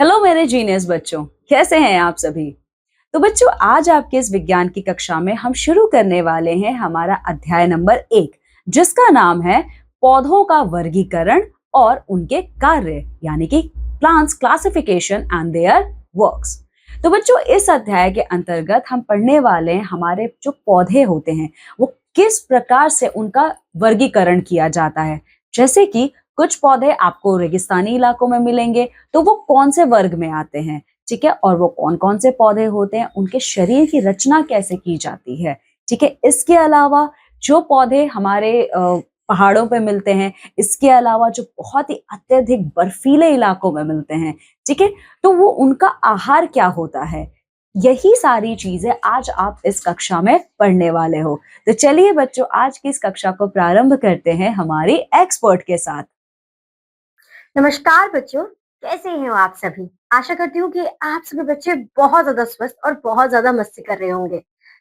Hello मेरे genius बच्चों, कैसे हैं आप सभी। तो बच्चों, आज आपके इस विज्ञान की कक्षा में हम शुरू करने वाले हैं हमारा अध्याय नंबर 1, जिसका नाम है पौधों का वर्गीकरण और उनके कार्य, यानी कि plants classification and there works. तो बच्चों, इस अध्याय के अंतर्गत हम पढ़ने वाले हैं हमारे जो पौधे होते हैं वो किस प्रकार से उनका वर्गीकरण किया जाता है। जैसे कि कुछ पौधे आपको रेगिस्तानी इलाकों में मिलेंगे, तो वो कौन से वर्ग में आते हैं, ठीक है, और वो कौन कौन से पौधे होते हैं, उनके शरीर की रचना कैसे की जाती है, ठीक है। इसके अलावा जो पौधे हमारे पहाड़ों पे मिलते हैं, इसके अलावा जो बहुत ही अत्यधिक बर्फीले इलाकों में मिलते हैं, ठीक है, तो वो उनका आहार क्या होता है, यही सारी चीजें आज आप इस कक्षा में पढ़ने वाले हो। तो चलिए बच्चों, आज की इस कक्षा को प्रारंभ करते हैं हमारी एक्सपर्ट के साथ। नमस्कार बच्चों, कैसे हैं हो आप सभी। आशा करती हूँ कि आप सभी बच्चे बहुत ज्यादा स्वस्थ और बहुत ज्यादा मस्ती कर रहे होंगे।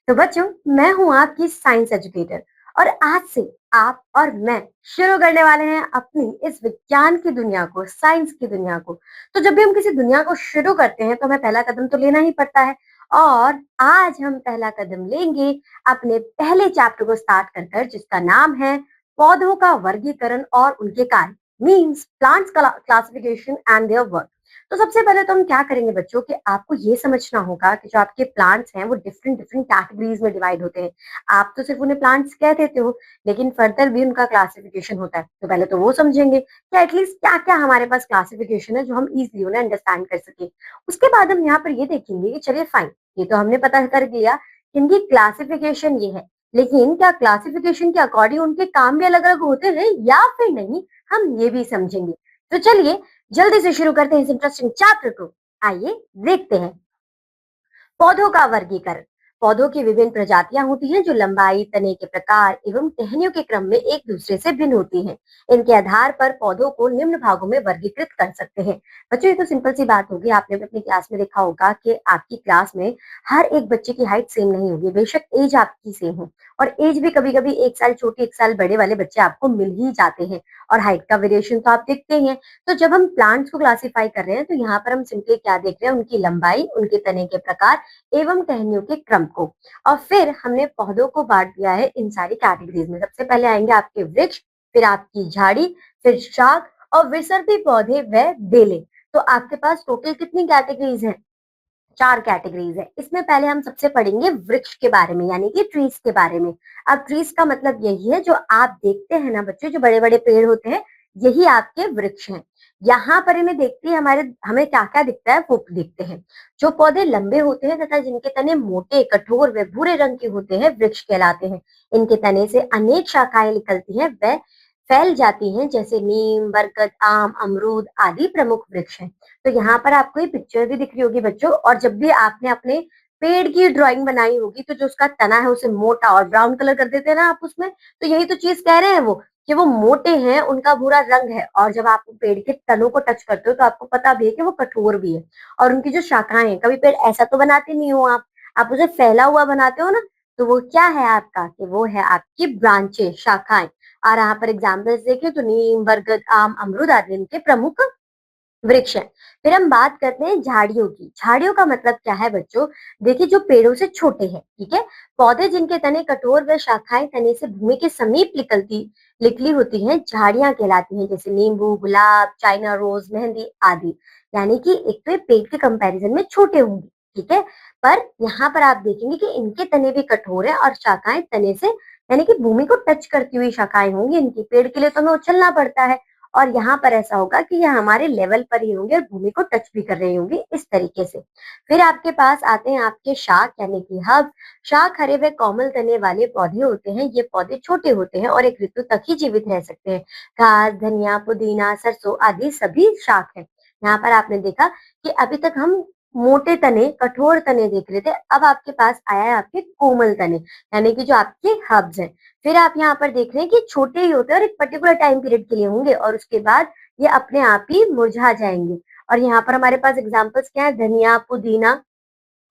तो बच्चों, मैं हूँ आपकी साइंस एजुकेटर और आज से आप और मैं शुरू करने वाले हैं अपनी इस विज्ञान की दुनिया को, साइंस की दुनिया को। तो जब भी हम किसी दुनिया को शुरू करते हैं तो हमें पहला कदम तो लेना ही पड़ता है। और आज हम पहला कदम लेंगे अपने पहले चैप्टर को स्टार्ट कर जिसका नाम है पौधों का वर्गीकरण और उनके कार्य, means plants classification and their work. तो सबसे पहले तो हम क्या करेंगे बच्चों कि आपको ये समझना होगा कि जो आपके प्लांट्स हैं वो डिफरेंट डिफरेंट कैटेगरीज में डिवाइड होते हैं। आप तो सिर्फ उन्हें प्लांट्स कह देते हो, लेकिन फर्दर भी उनका क्लासिफिकेशन होता है। तो पहले तो वो समझेंगे कि एटलीस्ट क्या क्या हमारे पास क्लासिफिकेशन है जो हम इजिली उन्हें अंडरस्टैंड कर सके। उसके बाद हम यहाँ पर ये देखेंगे कि चलिए फाइन, ये तो हमने पता कर लिया कि इनकी क्लासिफिकेशन ये है, लेकिन क्या क्लासिफिकेशन के अकॉर्डिंग उनके काम भी अलग अलग होते हैं या फिर नहीं, हम ये भी समझेंगे। तो चलिए जल्दी से शुरू करते हैं इस इंटरेस्टिंग चैप्टर को। आइए देखते हैं पौधों का वर्गीकरण। पौधों की विभिन्न प्रजातियां होती हैं जो लंबाई, तने के प्रकार एवं टहनियों के क्रम में एक दूसरे से भिन्न होती हैं। इनके आधार पर पौधों को निम्न भागों में वर्गीकृत कर सकते हैं। बच्चों, ये तो सिंपल सी बात होगी, आपने भी अपनी क्लास में देखा होगा कि आपकी क्लास में हर एक बच्चे की हाइट सेम नहीं होगी, बेशक एज आपकी सेम हो। और एज भी कभी कभी 1 साल छोटे 1 साल बड़े वाले बच्चे आपको मिल ही जाते हैं। और हाइट का वेरिएशन तो आप देखते ही हैं। तो जब हम प्लांट्स को क्लासिफाई कर रहे हैं तो यहाँ पर हम सिंपली क्या देख रहे हैं, उनकी लंबाई, उनके तने के प्रकार एवं टहनियों के क्रम को। और फिर हमने पौधों को बांट दिया है इन सारी कैटेगरीज में। सबसे पहले आएंगे आपके वृक्ष, फिर आपकी झाड़ी, फिर शाख और विसर्पी पौधे व बेलें। तो आपके पास टोटल कितनी कैटेगरीज हैं? 4 कैटेगरीज है। इसमें पहले हम सबसे पढ़ेंगे वृक्ष के बारे में, यानी कि ट्रीज के बारे में। अब ट्रीज का मतलब यही है जो आप देखते हैं ना बच्चों, जो बड़े बड़े पेड़ होते हैं, यही आपके वृक्ष हैं। यहाँ पर इन्हें देखते ही हमें क्या क्या दिखता है वो दिखते हैं। जो पौधे लंबे होते हैं तथा जिनके तने मोटे, कठोर व भूरे रंग के होते हैं, वृक्ष कहलाते हैं। इनके तने से अनेक शाखाएं निकलती हैं व फैल जाती हैं, जैसे नीम, बरगद, आम, अमरूद आदि प्रमुख वृक्ष हैं। तो यहाँ पर आपको ये पिक्चर भी दिख रही होगी बच्चों। और जब भी आपने अपने पेड़ की ड्राइंग बनाई होगी तो जो उसका तना है उसे मोटा और ब्राउन कलर कर देते हैं ना आप उसमें, तो यही तो चीज कह रहे हैं वो, कि वो मोटे हैं, उनका भूरा रंग है। और जब आप पेड़ के तनों को टच करते हो तो आपको पता भी है कि वो कठोर भी है। और उनकी जो शाखाएं हैं, कभी पेड़ ऐसा तो बनाते नहीं हो आप उसे फैला हुआ बनाते हो ना। तो वो क्या है आपका, कि वो है आपकी ब्रांचेस, शाखाएं। और यहाँ पर एग्जाम्पल्स देखें तो नीम, बरगद, आम, अमरूद आदि इनके प्रमुख वृक्ष है। फिर हम बात करते हैं झाड़ियों की। झाड़ियों का मतलब क्या है बच्चों? देखिए, जो पेड़ों से छोटे हैं, ठीक है, पौधे जिनके तने कठोर व शाखाएं तने से भूमि के समीप निकली होती हैं, झाड़ियां कहलाती हैं, जैसे नींबू, गुलाब, चाइना रोज, मेहंदी आदि। यानी कि एक तो ये पेड़ के कंपैरिजन में छोटे होंगे, ठीक है, पर यहाँ पर आप देखेंगे कि इनके तने भी कठोर है और शाखाएं तने से, यानी कि भूमि को टच करती हुई शाखाएं होंगी इनकी। पेड़ के लिए तो हमें उछलना पड़ता है, और यहाँ पर ऐसा होगा कि ये हमारे लेवल पर ही होंगे और भूमि को टच भी कर रहे होंगे, इस तरीके से। फिर आपके पास आते हैं आपके शाक, यानी कि हब। शाक हरे व कोमल तने वाले पौधे होते हैं। ये पौधे छोटे होते हैं और एक ऋतु तक ही जीवित रह सकते हैं। घास, धनिया, पुदीना, सरसों आदि सभी शाक है। यहाँ पर आपने देखा कि अभी तक हम मोटे तने, कठोर तने देख रहे थे, अब आपके पास आया है आपके कोमल तने, यानी कि जो आपके हब्स हैं। फिर आप यहाँ पर देख रहे हैं कि छोटे ही होते हैं और एक पर्टिकुलर टाइम पीरियड के लिए होंगे और उसके बाद ये अपने आप ही मुरझा जाएंगे। और यहाँ पर हमारे पास एग्जांपल्स क्या है? धनिया, पुदीना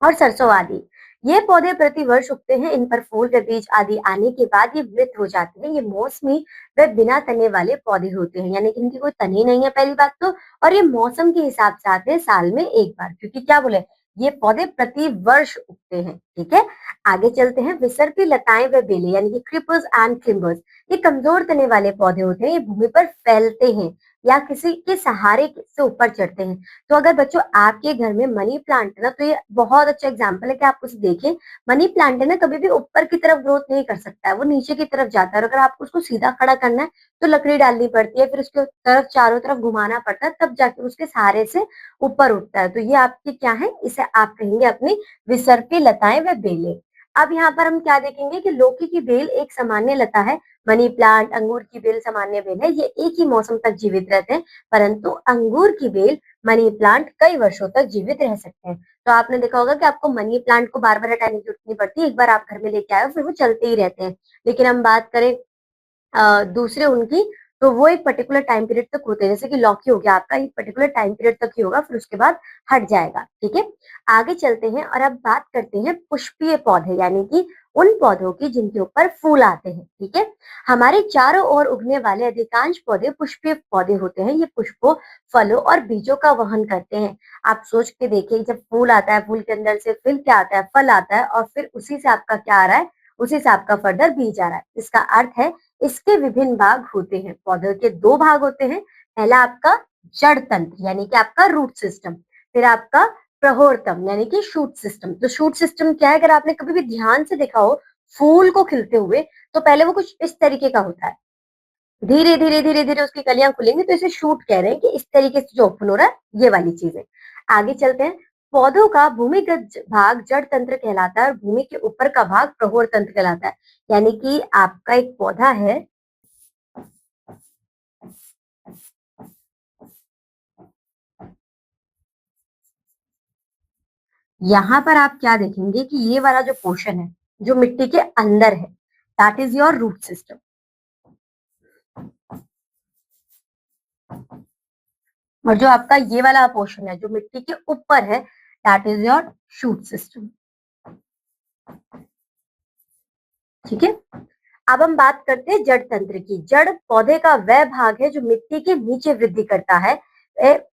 और सरसों आदि। ये पौधे प्रतिवर्ष उगते हैं। इन पर फूल व बीज आदि आने के बाद ये मृत हो जाते हैं। ये मौसमी व बिना तने वाले पौधे होते हैं, यानी कि इनकी कोई तने नहीं है पहली बात तो, और ये मौसम के हिसाब से आते हैं साल में एक बार, क्योंकि क्या बोले, ये पौधे प्रति वर्ष उगते हैं। ठीक है, आगे चलते हैं। विसर्पी लताएं व बेलें, यानी कि क्रीपर्स एंड क्लिम्बर्स, ये कमजोर तने वाले पौधे होते हैं। ये भूमि पर फैलते हैं या किसी के सहारे से ऊपर चढ़ते हैं। तो अगर बच्चों आपके घर में मनी प्लांट है ना, तो ये बहुत अच्छा एग्जाम्पल है कि आप उसे देखें। मनी प्लांट है ना, कभी भी ऊपर की तरफ ग्रोथ नहीं कर सकता है, वो नीचे की तरफ जाता है। और अगर आपको उसको सीधा खड़ा करना है तो लकड़ी डालनी पड़ती है, फिर उसके तरफ चारों तरफ घुमाना पड़ता है, तब जाके उसके सहारे से ऊपर उठता है। तो ये आपकी क्या है, इसे आप कहेंगे अपनी विसर्पी लताएं व बेलें। अब यहाँ पर हम क्या देखेंगे कि लौकी की बेल एक सामान्य लता है। मनी प्लांट, अंगूर की बेल सामान्य बेल है। ये एक ही मौसम तक जीवित रहते हैं, परंतु अंगूर की बेल, मनी प्लांट कई वर्षों तक जीवित रह सकते हैं। तो आपने देखा होगा कि आपको मनी प्लांट को बार बार हटाने की जरूरत नहीं पड़ती, एक बार आप घर में लेके आए हो फिर वो चलते ही रहते हैं। लेकिन हम बात करें दूसरे उनकी, तो वो एक पर्टिकुलर टाइम पीरियड तक होते हैं। जैसे कि लौकी हो गया आपका, एक पर्टिकुलर टाइम पीरियड तक ही होगा, फिर उसके बाद हट जाएगा। ठीक है, आगे चलते हैं और अब बात करते हैं पुष्पीय पौधे, यानी कि उन पौधों की जिनके ऊपर फूल आते हैं। ठीक है, हमारे चारों ओर उगने वाले अधिकांश पौधे पुष्पीय पौधे होते हैं। ये पुष्पों, फलों और बीजों का वहन करते हैं। आप सोच के देखिए, जब फूल आता है, फूल के अंदर से फिर क्या आता है, फल आता है, और फिर उसी से आपका क्या आ रहा है, उसी से आपका फर्दर बीज आ रहा है। इसका अर्थ है इसके विभिन्न भाग होते हैं। पौधे के दो भाग होते हैं। पहला आपका जड़ तंत्र, यानी कि आपका रूट सिस्टम, फिर आपका प्रहोरतम, यानी कि शूट सिस्टम। तो शूट सिस्टम क्या है, अगर आपने कभी भी ध्यान से देखा हो फूल को खिलते हुए, तो पहले वो कुछ इस तरीके का होता है, धीरे धीरे धीरे धीरे उसकी कलियां खुलेंगी, तो इसे शूट कह रहे हैं कि इस तरीके से जो ओपन हो रहा है, ये वाली चीज है। आगे चलते हैं। पौधों का भूमिगत भाग जड़ तंत्र कहलाता है और भूमि के ऊपर का भाग प्रहोर तंत्र कहलाता है। यानी कि आपका एक पौधा है, यहाँ पर आप क्या देखेंगे कि ये वाला जो पोर्शन है, जो मिट्टी के अंदर है, that is your root system. और जो आपका ये वाला पोर्शन है, जो मिट्टी के ऊपर है, that is your shoot system. ठीक है, अब हम बात करते हैं जड़ तंत्र की। जड़ पौधे का वह भाग है जो मिट्टी के नीचे वृद्धि करता है।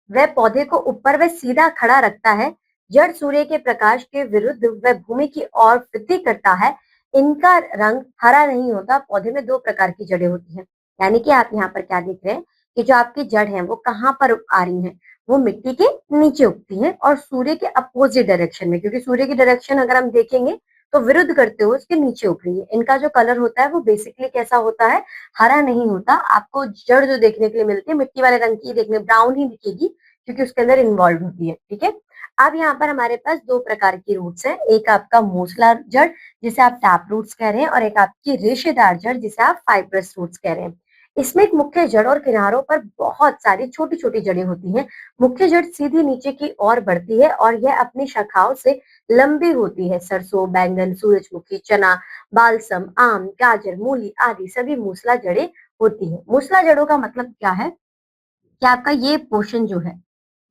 वह पौधे को ऊपर व सीधा खड़ा रखता है। जड़ सूर्य के प्रकाश के विरुद्ध वह भूमि की ओर वृद्धि करता है। इनका रंग हरा नहीं होता। पौधे में दो प्रकार की जड़ें होती हैं, यानी कि आप यहाँ पर क्या देख रहे हैं कि जो आपकी जड़ है वो कहाँ पर आ रही है, वो मिट्टी के नीचे उगती है और सूर्य के अपोजिट डायरेक्शन में, क्योंकि सूर्य की डायरेक्शन अगर हम देखेंगे तो विरुद्ध करते हुए उसके नीचे उग रही है। इनका जो कलर होता है वो बेसिकली कैसा होता है, हरा नहीं होता। आपको जड़ जो देखने के लिए मिलती है मिट्टी वाले रंग की, देखने ब्राउन ही दिखेगी, क्योंकि उसके अंदर इन्वॉल्व होती है। ठीक है, अब यहाँ पर हमारे पास दो प्रकार की रूट्स हैं। एक आपका मूसला जड़, जिसे आप टैप रूट्स कह रहे हैं, और एक आपकी रेशेदार जड़, जिसे आप फाइब्रस रूट्स कह रहे हैं। इसमें एक मुख्य जड़ और किनारों पर बहुत सारी छोटी छोटी जड़ें होती हैं। मुख्य जड़ सीधी नीचे की ओर बढ़ती है और यह अपनी शाखाओं से लंबी होती है। सरसों, बैंगन, सूरजमुखी, चना, बालसम, आम, गाजर, मूली आदि सभी मूसला जड़ें होती है। मूसला जड़ों का मतलब क्या है कि आपका ये पोर्शन जो है,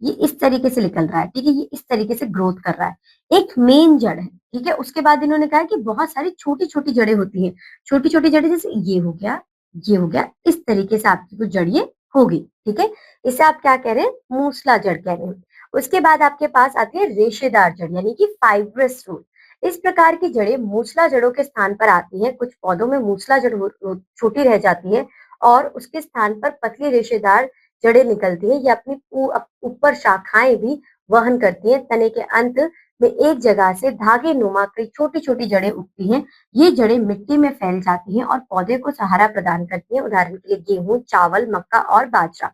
ये इस तरीके से निकल रहा है। ठीक है, ये इस तरीके से ग्रोथ कर रहा है। एक मेन जड़ है। ठीक है, उसके बाद इन्होंने कहा कि बहुत सारी छोटी छोटी जड़ें होती हैं। छोटी छोटी जड़ें, जैसे ये हो गया, ये हो गया, इस तरीके से आपकी कुछ जड़ ये होगी। ठीक है, इसे आप क्या कह रहे हैं, मूसला जड़ कह रहे हैं। उसके बाद आपके पास आती है रेशेदार जड़, यानी कि फाइब्रस रूट। इस प्रकार की जड़ें मूसला जड़ों के स्थान पर आती हैं। कुछ पौधों में मूसला जड़ छोटी रह जाती है और उसके स्थान पर पतली रेशेदार जड़ें निकलती है। ये अपनी ऊपर शाखाएं भी वहन करती हैं। तने के अंत में एक जगह से धागे नुमा कई छोटी छोटी जड़ें उगती हैं। ये जड़ें मिट्टी में फैल जाती हैं और पौधे को सहारा प्रदान करती हैं। उदाहरण के लिए गेहूं, चावल, मक्का और बाजरा।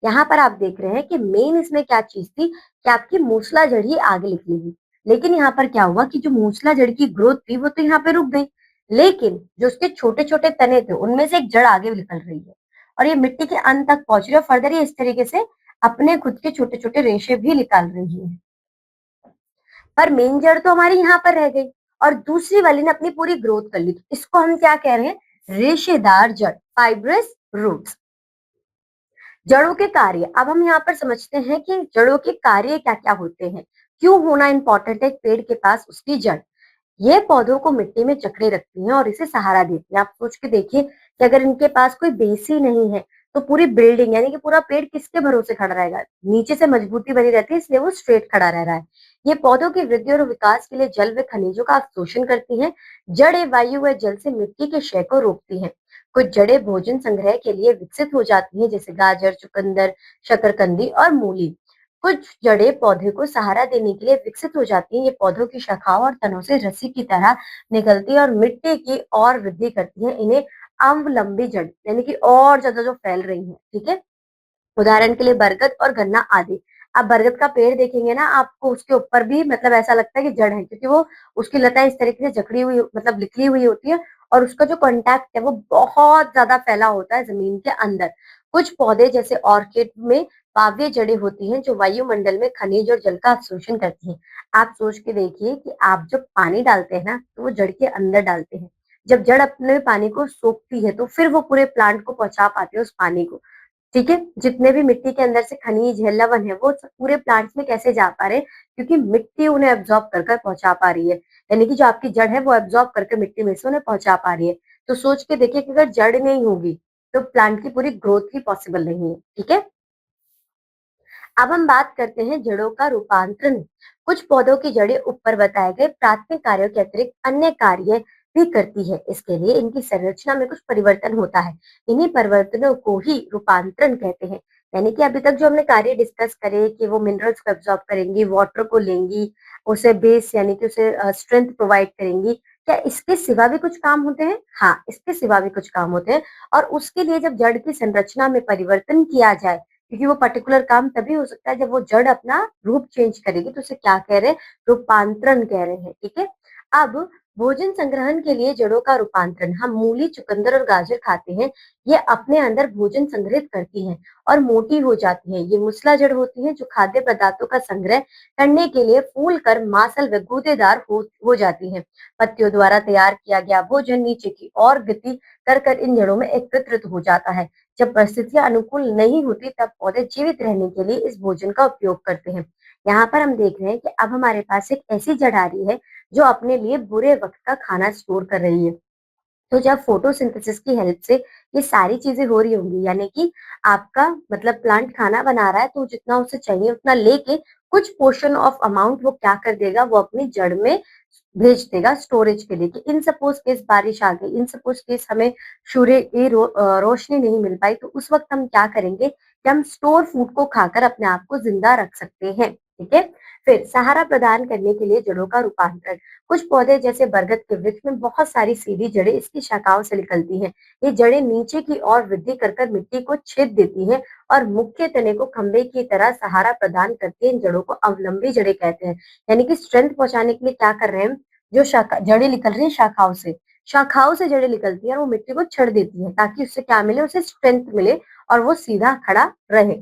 यहाँ पर आप देख रहे हैं कि मेन इसमें क्या चीज थी कि आपकी मूसला जड़ ही आगे निकलेगी। लेकिन यहाँ पर क्या हुआ कि जो मूसला जड़ की ग्रोथ थी वो तो यहाँ पे रुक गई, लेकिन जो उसके छोटे छोटे तने थे उनमें से एक जड़ आगे निकल रही है और ये मिट्टी के अंत तक पहुंच रही है। फर्दर ये इस तरीके से अपने खुद के छोटे छोटे रेशे भी निकाल रही है। पर मेन जड़ तो हमारी यहाँ पर रह गई और दूसरी वाली ने अपनी पूरी ग्रोथ कर ली। तो इसको हम क्या कह रहे हैं, रेशेदार जड़, फाइब्रस रूट्स। जड़ों के कार्य, अब हम यहाँ पर समझते हैं कि जड़ों के कार्य क्या क्या होते हैं, क्यों होना इंपॉर्टेंट है एक पेड़ के पास उसकी जड़। ये पौधों को मिट्टी में जकड़े रखती हैं और इसे सहारा देती हैं। आप सोच के देखिए कि अगर इनके पास कोई बेस ही नहीं है, तो पूरी बिल्डिंग यानी कि पूरा पेड़ किसके भरोसे खड़ा रहेगा? नीचे से मजबूती बनी रहती है, इसलिए वो स्ट्रेट खड़ा रह रहा है। ये पौधों की वृद्धि और विकास के लिए जल व खनिजों का अवशोषण करती हैं। जड़ें वायु व जल से मिट्टी के क्षय को रोकती हैं। कुछ जड़ें भोजन संग्रह के लिए विकसित हो जाती हैं, जैसे गाजर, चुकंदर, शकरकंदी और मूली। कुछ जड़ें पौधे को सहारा देने के लिए विकसित हो जाती हैं। ये पौधों की शाखाओं और तनों से रस्सी की तरह निकलती है और मिट्टी की और वृद्धि करती है। इन्हें अवलंबी जड़ यानी कि और ज्यादा जो फैल रही है, ठीक है। उदाहरण के लिए बरगद और गन्ना आदि। आप बरगद का पेड़ देखेंगे ना, आपको उसके ऊपर भी मतलब ऐसा लगता है कि जड़ है, क्योंकि वो उसकी लता इस तरीके से जकड़ी हुई मतलब निकली हुई होती है और उसका जो कॉन्टैक्ट है वो बहुत ज्यादा फैला होता है जमीन के अंदर। कुछ पौधे जैसे ऑर्किड में पाव्य जड़ें होती हैं जो वायुमंडल में खनिज और जल का अवशोषण करती हैं। आप सोच के देखिए कि आप जब पानी डालते हैं ना, तो वो जड़ के अंदर डालते हैं। जब जड़ अपने पानी को सोखती है तो फिर वो पूरे प्लांट को पहुंचा पाते हैं उस पानी को। ठीक है? जितने भी मिट्टी के अंदर से खनिज है, लवण है, वो सब पूरे प्लांट्स में कैसे जा पा रहे हैं? क्योंकि मिट्टी उन्हें एब्जॉर्ब कर कर पहुंचा पा रही है। यानी कि जो आपकी जड़ है वो एब्जॉर्ब करके मिट्टी में से उन्हें पहुंचा पा रही है। तो सोच के देखिए कि अगर जड़ नहीं होगी तो प्लांट की पूरी ग्रोथ ही पॉसिबल नहीं है। ठीक है? अब हम बात करते हैं जड़ों का रूपांतरण। कुछ पौधों की जड़ें ऊपर बताए गए प्राथमिक कार्यों के अतिरिक्त अन्य कार्य भी करती है। इसके लिए इनकी संरचना में कुछ परिवर्तन होता है। इन्हीं परिवर्तनों को ही रूपांतरण कहते हैं। यानी कि अभी तक जो हमने कार्य डिस्कस करे कि वो मिनरल्स को एब्जॉर्ब करेंगी, वाटर को लेंगी, उसे बेस यानी कि उसे स्ट्रेंथ प्रोवाइड करेंगी। क्या इसके सिवा भी कुछ काम होते हैं? हाँ, इसके सिवा भी कुछ काम होते हैं। और उसके लिए जब जड़ की संरचना में परिवर्तन किया जाए, क्योंकि वो पर्टिकुलर काम तभी हो सकता है जब वो जड़ अपना रूप चेंज करेगी, तो उसे क्या कह रहे हैं? रूपांतरण कह रहे हैं। ठीक है। अब भोजन संग्रहण के लिए जड़ों का रूपांतरण, हम मूली, चुकंदर और गाजर खाते हैं। ये अपने अंदर भोजन संग्रहित करती हैं और मोटी हो जाती हैं। ये मूसला जड़ होती है जो खाद्य पदार्थों का संग्रह करने के लिए फूल कर मांसल व गूदेदार हो जाती है। पत्तियों द्वारा तैयार किया गया भोजन नीचे की और गति कर इन जड़ों में एकत्रित हो जाता है। जब परिस्थितियां अनुकूल नहीं होती तब पौधे जीवित रहने के लिए इस भोजन का उपयोग करते हैं। यहाँ पर हम देख रहे हैं कि अब हमारे पास एक ऐसी जड़ आ रही है जो अपने लिए बुरे वक्त का खाना स्टोर कर रही है। तो जब फोटोसिंथेसिस की हेल्प से ये सारी चीजें हो रही होंगी, यानी कि आपका मतलब प्लांट खाना बना रहा है, तो जितना उसे चाहिए उतना लेके कुछ पोर्शन ऑफ अमाउंट वो क्या कर देगा, वो अपनी जड़ में भेज देगा स्टोरेज के लिए। कि इन सपोज केस बारिश आ गई, इन सपोज केस हमें सूर्य की रोशनी नहीं मिल पाई, तो उस वक्त हम क्या करेंगे कि हम स्टोर फूड को खाकर अपने आप को जिंदा रख सकते हैं। ठीक है। फिर सहारा प्रदान करने के लिए जड़ों का रूपांतरण। कुछ पौधे जैसे बरगद के वृक्ष में बहुत सारी सीधी जड़ें इसकी शाखाओं से निकलती हैं। ये जड़ें नीचे की ओर वृद्धि कर मिट्टी को छेद देती हैं और मुख्य तने को खंभे की तरह सहारा प्रदान करती है। इन जड़ों को अवलंबी जड़ें कहते हैं। यानी कि स्ट्रेंथ पहुंचाने के लिए क्या कर रहे हैं? जो शाखा जड़ें निकल रही है शाखाओं से जड़ें निकलती है और वो मिट्टी को छड़ देती है, ताकि उससे क्या मिले? उसे स्ट्रेंथ मिले और वो सीधा खड़ा रहे।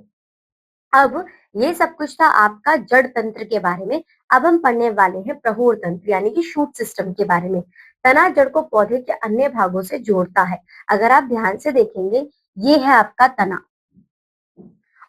अब ये सब कुछ था आपका जड़ तंत्र के बारे में। अब हम पढ़ने वाले हैं प्रहोर तंत्र यानी कि शूट सिस्टम के बारे में। तना जड़ को पौधे के अन्य भागों से जोड़ता है। अगर आप ध्यान से देखेंगे, ये है आपका तना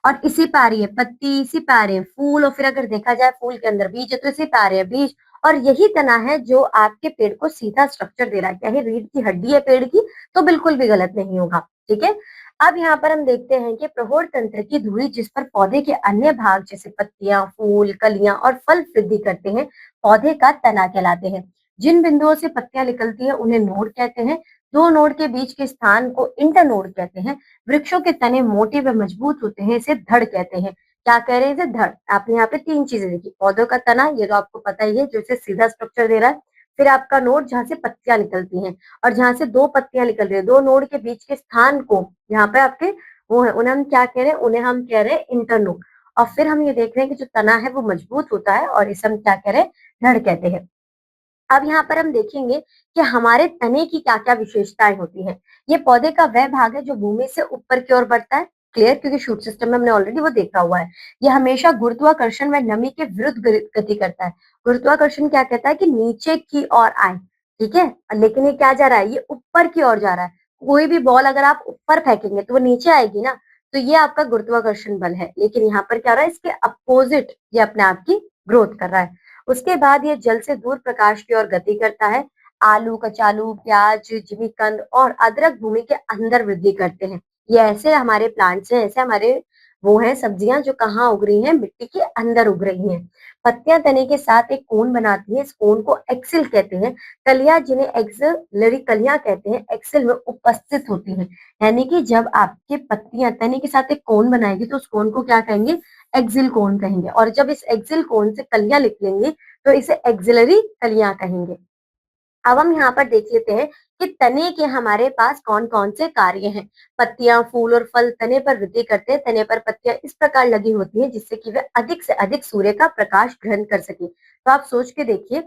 और इसी पे आ रही है पत्ती, इसी पे आ रहे हैं फूल, और फिर अगर देखा जाए फूल के अंदर बीज है तो इसी पे आ रहे हैं बीज। और यही तना है जो आपके पेड़ को सीधा स्ट्रक्चर दे रहा है। क्या है? रीढ़ की हड्डी है पेड़ की, तो बिल्कुल भी गलत नहीं होगा। ठीक है। अब यहाँ पर हम देखते हैं कि प्रहोर तंत्र की धुरी जिस पर पौधे के अन्य भाग जैसे पत्तियां, फूल, कलियां और फल वृद्धि करते हैं, पौधे का तना कहलाते हैं। जिन बिंदुओं से पत्तियां निकलती है उन्हें नोड कहते हैं। दो नोड के बीच के स्थान को इंटरनोड कहते हैं। वृक्षों के तने मोटे व मजबूत होते हैं, इसे धड़ कहते हैं। क्या कह रहे हैं? इसे धड़। आपने यहाँ पे तीन चीजें देखी, पौधों का तना, ये तो आपको पता ही है, जो इसे सीधा स्ट्रक्चर दे रहा है। फिर आपका नोड जहाँ से पत्तियां निकलती हैं, और जहाँ से दो पत्तियां निकल रही है, दो नोड के बीच के स्थान को यहाँ पे आपके वो है, उन्हें हम क्या कह रहे हैं? उन्हें हम कह रहे हैं इंटरनोड। और फिर हम ये देख रहे हैं कि जो तना है वो मजबूत होता है और इसे हम क्या कह रहे हैं? धड़ कहते हैं। अब यहाँ पर हम देखेंगे कि हमारे तने की क्या-क्या विशेषताएं होती हैं। ये पौधे का वह भाग है जो भूमि से ऊपर की ओर बढ़ता है। क्लियर? क्योंकि शूट सिस्टम में हमने ऑलरेडी वो देखा हुआ है। ये हमेशा गुरुत्वाकर्षण व नमी के विरुद्ध गति करता है। गुरुत्वाकर्षण क्या कहता है? कि नीचे की ओर आए। ठीक है। लेकिन ये क्या जा रहा है? ये ऊपर की ओर जा रहा है। कोई भी बॉल अगर आप ऊपर फेंकेंगे तो वो नीचे आएगी ना। तो ये आपका गुरुत्वाकर्षण बल है। लेकिन यहाँ पर क्या हो रहा है? इसके अपोजिट ये अपने आप की ग्रोथ कर रहा है। उसके बाद ये जल से दूर प्रकाश की ओर गति करता है। आलू, कचालू, प्याज, जिमीकंद और अदरक भूमि के अंदर वृद्धि करते हैं। ये ऐसे हमारे प्लांट्स हैं, ऐसे हमारे वो हैं सब्जियां जो कहाँ उग रही हैं, मिट्टी के अंदर उग रही हैं। पत्तियां तने के साथ एक कोन बनाती हैं, इस कोन को एक्सिल कहते हैं। कलियां जिन्हें एक्सिलरी कलियां कहते हैं, एक्सिल में उपस्थित होती हैं। यानी कि जब आपके पत्तियां तने के साथ एक कोन बनाएगी तो उस कोन को क्या कहेंगे? एक्सिल कोन कहेंगे। और जब इस एक्सिल कोन से कलियां निकलेंगी तो इसे एक्सिलरी कलियां कहेंगे। अब हम यहाँ पर देख लेते हैं कि तने के हमारे पास कौन कौन से कार्य हैं। पत्तियां, फूल और फल तने पर वृद्धि करते हैं। तने पर पत्तियां इस प्रकार लगी होती हैं जिससे कि वे अधिक से अधिक सूर्य का प्रकाश ग्रहण कर सके। तो आप सोच के देखिए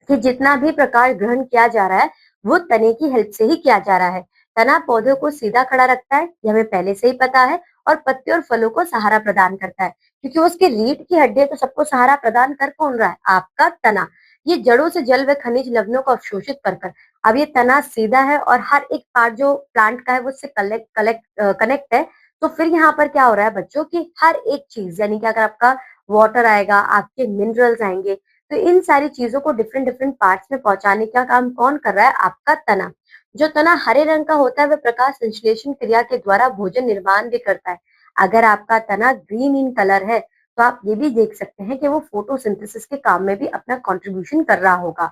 कि जितना भी प्रकाश ग्रहण किया जा रहा है वो तने की हेल्प से ही किया जा रहा है। तना पौधों को सीधा खड़ा रखता है, ये हमें पहले से ही पता है। और पत्ते और फलों को सहारा प्रदान करता है, क्योंकि उसकी रीढ़ की हड्डी है, तो सबको सहारा प्रदान कर कौन रहा है? आपका तना। ये जड़ों से जल व खनिज लवणों को अवशोषित कर कर। अब ये तना सीधा है और हर एक पार्ट जो प्लांट का है वो उससे कनेक्ट है। तो फिर यहाँ पर क्या हो रहा है बच्चों की हर एक चीज, यानी कि अगर आपका वाटर आएगा, आपके मिनरल्स आएंगे, तो इन सारी चीजों को डिफरेंट डिफरेंट पार्ट्स में पहुंचाने का काम कौन कर रहा है? आपका तना। जो तना हरे रंग का होता है वह प्रकाश संश्लेषण क्रिया के द्वारा भोजन निर्माण भी करता है। अगर आपका तना ग्रीन इन कलर है तो आप ये भी देख सकते हैं कि वो फोटोसिंथेसिस के काम में भी अपना कंट्रीब्यूशन कर रहा होगा।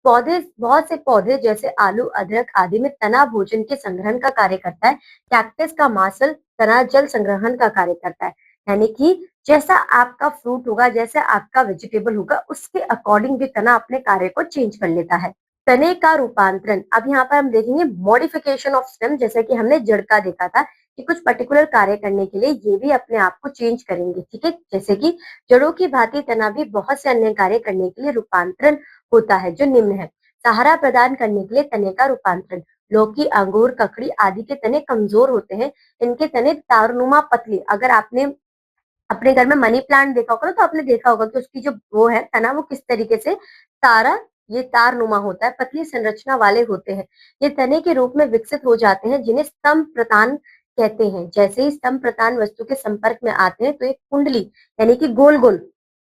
पौधे, बहुत से पौधे जैसे आलू, अदरक आदि में तना भोजन के संग्रहण का कार्य करता है। कैक्टस का मासल तना जल संग्रहण का कार्य करता है। यानी कि जैसा आपका फ्रूट होगा, जैसा आपका वेजिटेबल होगा, उसके अकॉर्डिंग भी तना अपने कार्य को चेंज कर लेता है। तने का रूपांतरण, अब यहाँ पर हम देखेंगे मॉडिफिकेशन ऑफ स्टेम। जैसे कि हमने जड़ का देखा था कि कुछ पर्टिकुलर कार्य करने के लिए ये भी अपने आप को चेंज करेंगे, ठीक है। जैसे कि जड़ों की भांति तना भी बहुत से अन्य कार्य करने के लिए रूपांतरण होता है, जो निम्न है। सहारा प्रदान करने के लिए तने का रूपांतरण। लौकी, अंगूर, ककड़ी आदि के तने कमजोर होते हैं। इनके तने तारनुमा पतली, अगर आपने अपने घर में मनी प्लांट देखा होगा ना, तो आपने देखा होगा कि उसकी जो वो है तना, वो किस तरीके से तारा, ये तार नुमा होता है, पतली संरचना वाले होते हैं। ये तने के रूप में विकसित हो जाते हैं, जिन्हें स्तंभ प्रतान कहते हैं। जैसे ही स्तंभ प्रतान वस्तु के संपर्क में आते हैं तो एक कुंडली, यानी कि गोल गोल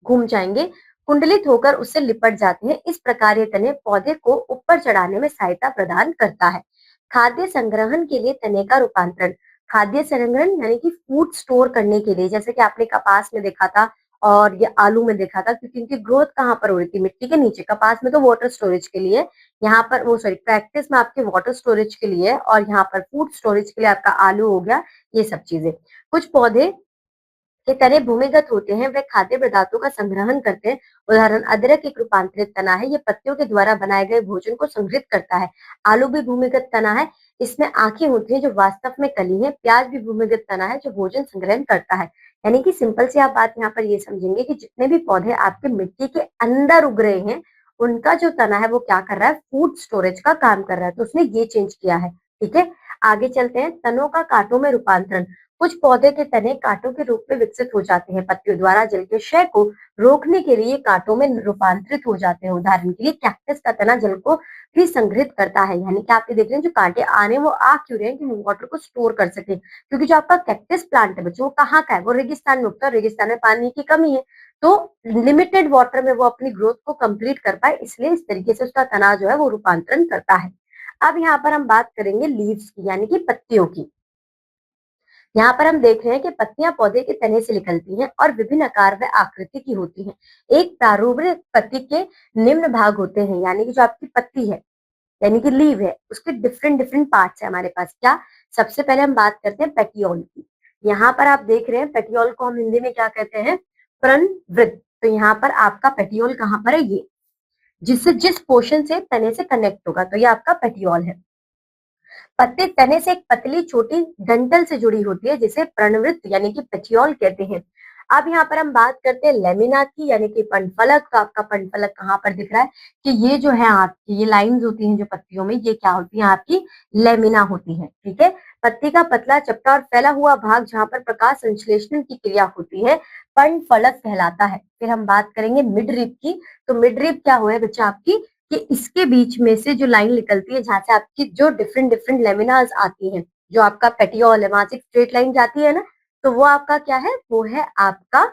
घूम जाएंगे, कुंडलित होकर उससे लिपट जाते हैं। इस प्रकार ये तने पौधे को ऊपर चढ़ाने में सहायता प्रदान करता है। खाद्य संग्रहण के लिए तने का रूपांतरण। खाद्य संग्रहण यानी कि फूड स्टोर करने के लिए, जैसे कि आपने कपास में देखा था और ये आलू में देखा था, क्योंकि इनकी ग्रोथ कहाँ पर हो रही थी? मिट्टी के नीचे। कपास में तो वाटर स्टोरेज के लिए, यहाँ पर वो सॉरी प्रैक्टिस में आपके वाटर स्टोरेज के लिए, और यहाँ पर फूड स्टोरेज के लिए आपका आलू हो गया, ये सब चीजें। कुछ पौधे के तने भूमिगत होते हैं, वे खाद्य पदार्थों का संग्रहण करते हैं। उदाहरण अदरक एक रूपांतरित तना है, ये पत्तियों के द्वारा बनाए गए भोजन को संग्रहित करता है। आलू भी भूमिगत तना है, इसमें आंखें होती हैं जो वास्तव में कली है। प्याज भी भूमिगत तना है जो भोजन संग्रहण करता है। यानी कि सिंपल सी आप बात यहाँ पर ये समझेंगे कि जितने भी पौधे आपके मिट्टी के अंदर उग रहे हैं, उनका जो तना है वो क्या कर रहा है? फूड स्टोरेज का काम कर रहा है। तो उसने ये चेंज किया है, ठीक है। आगे चलते हैं, तनों का कांटों में रूपांतरण। कुछ पौधे के तने कांटों के रूप में विकसित हो जाते हैं। पत्तियों द्वारा जल के क्षय को रोकने के लिए कांटों में रूपांतरित हो जाते हैं। उदाहरण के लिए कैक्टस का तना जल को भी संग्रहित करता है। यानी कि आप ये देख रहे हैं जो कांटे आ रहे हैं वो आ क्यों रहे हैं? कि वाटर को स्टोर कर सके, क्योंकि जो आपका कैक्टस प्लांट है बच्चों, वो कहाँ का है? वो रेगिस्तान में उगता है। रेगिस्तान में पानी की कमी है, तो लिमिटेड वाटर में वो अपनी ग्रोथ को कंप्लीट कर पाए, इसलिए इस तरीके से उसका तना जो है वो रूपांतरण करता है। अब यहाँ पर हम बात करेंगे लीव्स की, यानी कि पत्तियों की। यहाँ पर हम देख रहे हैं कि पत्तियां पौधे के तने से निकलती हैं और विभिन्न आकार व आकृति की होती हैं। एक प्रारूपिक पत्ती के निम्न भाग होते हैं, यानी कि जो आपकी पत्ती है, यानी कि लीव है, उसके डिफरेंट डिफरेंट पार्ट्स है हमारे पास। क्या? सबसे पहले हम बात करते हैं पेटियोल की। यहाँ पर आप देख रहे हैं पेटियोल को हम हिंदी में क्या कहते हैं? पर्णवृत्त। तो यहाँ पर आपका पेटियोल कहाँ पर है? ये जिससे जिस पोर्शन से तने से कनेक्ट होगा, तो ये आपका पेटियोल है। पत्ती तने से एक पतली छोटी डंठल से जुड़ी होती है, जिसे पर्णवृत्त यानी कि पेटियोल कहते हैं। अब यहाँ पर हम बात करते हैं लेमिना की, यानी कि पंडफलक। तो आपका पंडफलक कहाँ पर दिख रहा है? कि ये जो है आपकी ये लाइंस होती हैं जो पत्तियों में, ये क्या होती है? आपकी लेमिना होती है, ठीक है। पत्ती का पतला, चपटा और फैला हुआ भाग जहाँ पर प्रकाश संश्लेषण की क्रिया होती है, पंडफलक कहलाता है। फिर हम बात करेंगे मिड रिब की। तो मिड रिब क्या हुआ है बच्चा आपकी? कि इसके बीच में से जो लाइन निकलती है, जहां से आपकी जो डिफरेंट डिफरेंट लेमिनास आती हैं, जो आपका पेटियोल है, वहां से स्ट्रेट लाइन जाती है ना, तो वो आपका क्या है? वो है आपका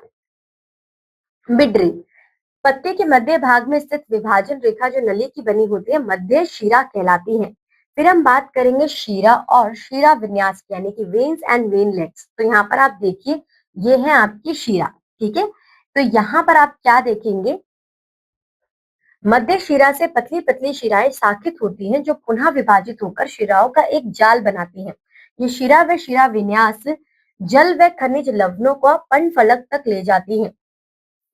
मिड रिब। पत्ते के मध्य भाग में स्थित विभाजन रेखा जो नली की बनी होती है मध्य शिरा कहलाती है। फिर हम बात करेंगे शिरा और शिरा विन्यास की, यानी कि वेन्स एंड वेनलेट्स। तो यहाँ पर आप देखिए, ये है आपकी शिरा, ठीक है। तो यहाँ पर आप क्या देखेंगे, मध्य शिरा से पतली पतली शिराएं शाखित होती हैं जो पुनः विभाजित होकर शिराओं का एक जाल बनाती हैं। ये शिरा व शिरा विन्यास जल व खनिज लवणों को पर्ण फलक तक ले जाती हैं।